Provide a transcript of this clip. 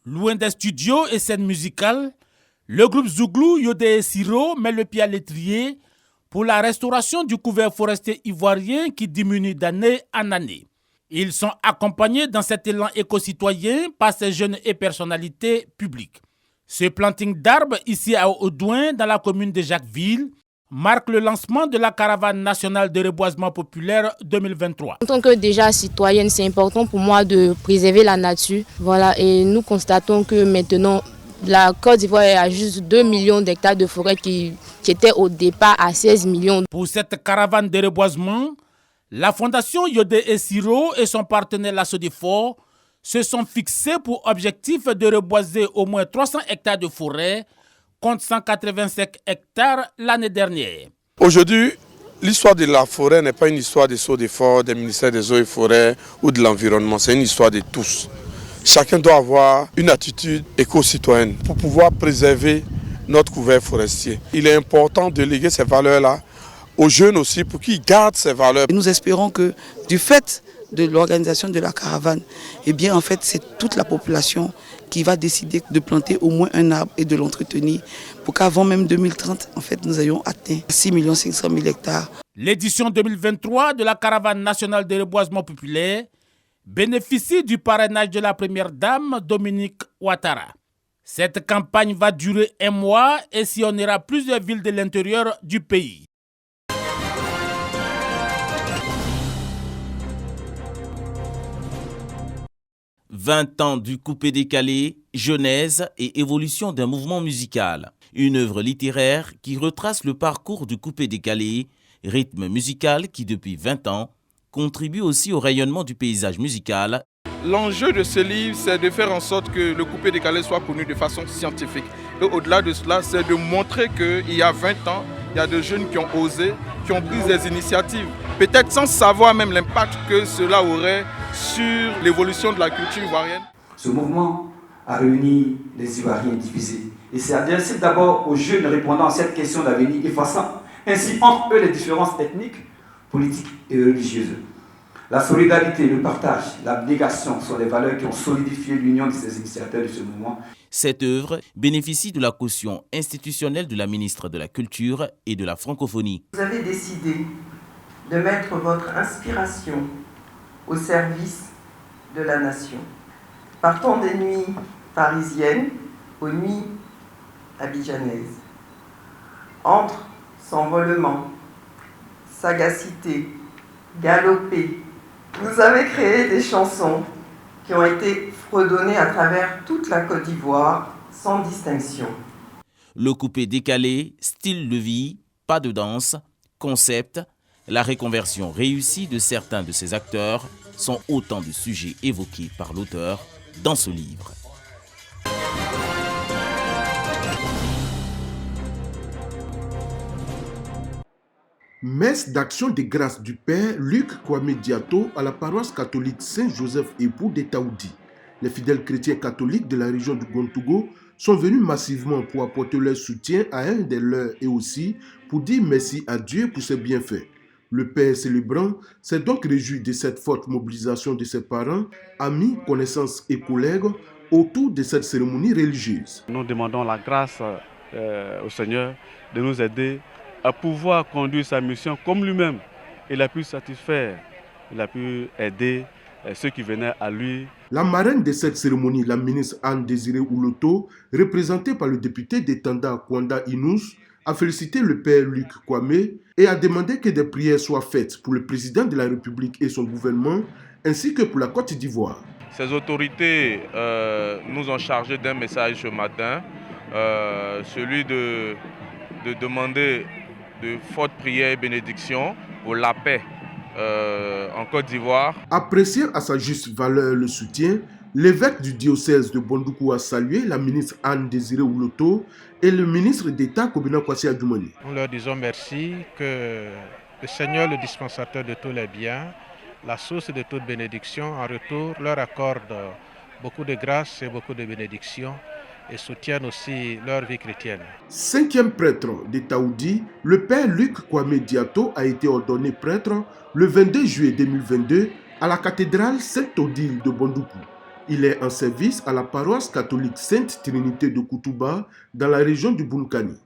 Loin des studios et scènes musicales, le groupe Zouglou Yodé et Siro met le pied à l'étrier pour la restauration du couvert forestier ivoirien qui diminue d'année en année. Ils sont accompagnés dans cet élan éco-citoyen par ces jeunes et personnalités publiques. Ce planting d'arbres ici à Audouin, dans la commune de Jacquesville, marque le lancement de la caravane nationale de reboisement populaire 2023. En tant que déjà citoyenne, c'est important pour moi de préserver la nature. Voilà, et nous constatons que maintenant, la Côte d'Ivoire a juste 2 millions d'hectares de forêt qui étaient au départ à 16 millions. Pour cette caravane de reboisement, la Fondation Yodé et Siro et son partenaire la Sodefort se sont fixés pour objectif de reboiser au moins 300 hectares de forêt contre 185 hectares l'année dernière. Aujourd'hui, l'histoire de la forêt n'est pas une histoire des Sodefort, des ministères des eaux et forêts ou de l'environnement, c'est une histoire de tous. Chacun doit avoir une attitude éco-citoyenne pour pouvoir préserver notre couvert forestier. Il est important de léguer ces valeurs-là aux jeunes aussi pour qu'ils gardent ces valeurs. Nous espérons que du fait de l'organisation de la caravane, eh bien en fait c'est toute la population qui va décider de planter au moins un arbre et de l'entretenir pour qu'avant même 2030, en fait, nous ayons atteint 6 500 000 hectares. L'édition 2023 de la caravane nationale de reboisement populaire bénéficie du parrainage de la première dame Dominique Ouattara. Cette campagne va durer un mois et sillonnera plusieurs villes de l'intérieur du pays. « 20 ans du coupé-décalé, genèse et évolution d'un mouvement musical. Une œuvre littéraire qui retrace le parcours du coupé-décalé, rythme musical qui depuis 20 ans contribue aussi au rayonnement du paysage musical. L'enjeu de ce livre, c'est de faire en sorte que le coupé-décalé soit connu de façon scientifique. Et au-delà de cela, c'est de montrer qu'il y a 20 ans, il y a des jeunes qui ont osé, qui ont pris des initiatives, peut-être sans savoir même l'impact que cela aurait sur l'évolution de la culture ivoirienne. Ce mouvement a réuni les Ivoiriens divisés et c'est adressé d'abord aux jeunes répondant à cette question d'avenir, effaçant ainsi entre eux les différences ethniques, politiques et religieuses. La solidarité, le partage, l'abnégation sont les valeurs qui ont solidifié l'union de ces initiateurs de ce mouvement. Cette œuvre bénéficie de la caution institutionnelle de la ministre de la Culture et de la Francophonie. Vous avez décidé de mettre votre inspiration au service de la nation. Partons des nuits parisiennes aux nuits abidjanaises. Entre s'envolement, sagacité, galopée, vous avez créé des chansons qui ont été fredonnées à travers toute la Côte d'Ivoire sans distinction. Le coupé-décalé, style de vie, pas de danse, concept, la reconversion réussie de certains de ces acteurs sont autant de sujets évoqués par l'auteur dans ce livre. Messe d'action de grâce du Père Luc Kwame Diato à la paroisse catholique Saint-Joseph Époux de Taoudi. Les fidèles chrétiens catholiques de la région du Gontougo sont venus massivement pour apporter leur soutien à un des leurs et aussi pour dire merci à Dieu pour ses bienfaits. Le Père célébrant s'est donc réjoui de cette forte mobilisation de ses parents, amis, connaissances et collègues autour de cette cérémonie religieuse. Nous demandons la grâce au Seigneur de nous aider à pouvoir conduire sa mission comme lui-même. Il a pu satisfaire, il a pu aider ceux qui venaient à lui. La marraine de cette cérémonie, la ministre Anne Désirée Ouloto, représentée par le député d'Etanda Kwanda Inous, a félicité le Père Luc Kwame et a demandé que des prières soient faites pour le président de la République et son gouvernement, ainsi que pour la Côte d'Ivoire. Ces autorités nous ont chargé d'un message ce matin, celui de demander de fortes prières et bénédictions pour la paix en Côte d'Ivoire. Appréciant à sa juste valeur le soutien, l'évêque du diocèse de Bondoukou a salué la ministre Anne Désirée Ouloto et le ministre d'État Kobina Kwasi Adjoumani. Nous leur disons merci, que le Seigneur, le dispensateur de tous les biens, la source de toute bénédiction, en retour leur accorde beaucoup de grâce et beaucoup de bénédictions et soutiennent aussi leur vie chrétienne. 5e prêtre de Taoudi, le Père Luc Kwame Diato a été ordonné prêtre le 22 juillet 2022 à la cathédrale Saint-Odile de Bondoukou. Il est en service à la paroisse catholique Sainte Trinité de Koutouba dans la région du Bounkani.